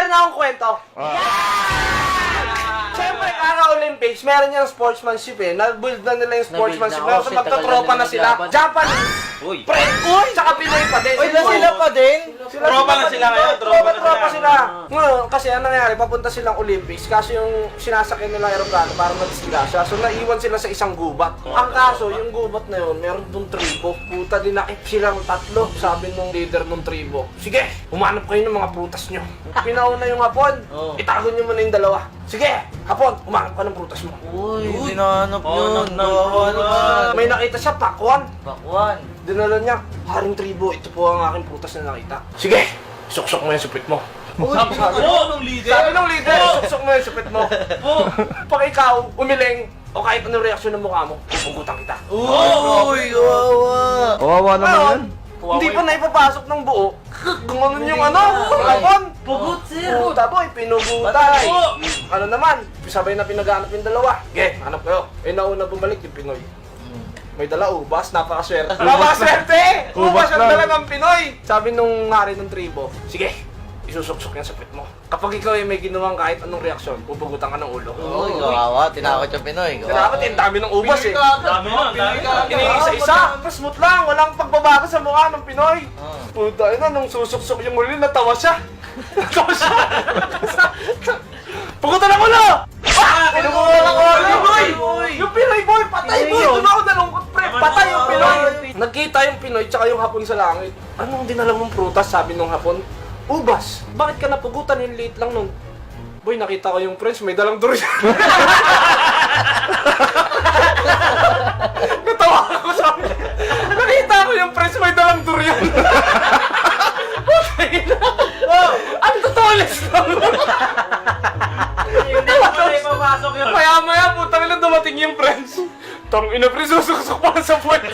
na akong kwento. Siyempre, Olympics, meron yung sportsmanship eh. Na-build na nila yung sportsmanship. Na-build na. Kasi magtotropa na sila. Japanese, Uy. tsaka Pinoy pa din. Sila pa din? Tropa na sila ngayon, tropa na Tropa sila. sila. Ngayon, kasi ano nangyari, papunta silang Olympics. Kaso yung sinasakyan nila aeroplano para mag-disgrasya. So naiwan sila sa isang gubat. Ang kaso, yung gubat na yun, meron dong tribo. Puta, dinakip silang tatlo. Sabi nung leader ng tribo, sige, humanap kayo ng mga prutas nyo. Pinauna yung Hapon, itago nyo muna yung dalawa. Sige, Hapon, humanap ka ng prutas mo. Uy, sinanap yun. May nakita siya, pakwan. Bakwan. Dinala niya, haring tribo, ito po ang aking prutas na nakita. Sige, suksok mo yung supit mo. Sabi nung leader. Sabi nung leader, suksok mo yung supit mo. Pag ikaw, umiling, o kahit anong reaksyon ng mukha mo, pupugutan kita. Uy, kawawa. Kawawa naman yan. Hindi pa naipapasok ng buo. Gumanon yung ano, Hapon. Pugut, sir. Puta boy, pinugutay. Ano naman, sabay na pinaghanap yung dalawa. Ge, hanap kayo. Eh nauna bumalik yung Pinoy. May dala ubas, napakaswerte. Napakaswerte! Ubas ang lang. dala ng Pinoy! Sabi nung hari ng tribo, sige, isusuksok yan sa pit mo. Kapag ikaw ay may ginawang kahit anong reaksyon, pupugutan ka ng ulo. Uy, kawawa. Tinakot yung Pinoy. Dapat yung dami ng ubas eh. Dami nun, dami nun. Iniisa-isa, smooth lang, walang pagbabago sa mukha ng Pinoy. Puta, ina, nung susuksok yung huli, natawa siya. Natawa siya. Pugutan ng ulo! Ah! Pinugutan ng ulo! Yung Pinoy boy, patay boy! Doon ako nalungkot pre, patay yung Pinoy! Nagkita yung Pinoy tsaka yung Hapon sa langit. Anong dinala mong prutas? Sabi nung Hapon. Ubas! Bakit ka napugutan? Yung liit lang nun. Boy, nakita ko yung French, may dalang durian. Natawa ako sabi. Nakita ko yung French, may dalang durian. Ang tutulis lang. Hindi mo na ipapasok yun. Maya-maya, putang ina dumating yung French. Tang ina, pre, susuksok pa sa puwet.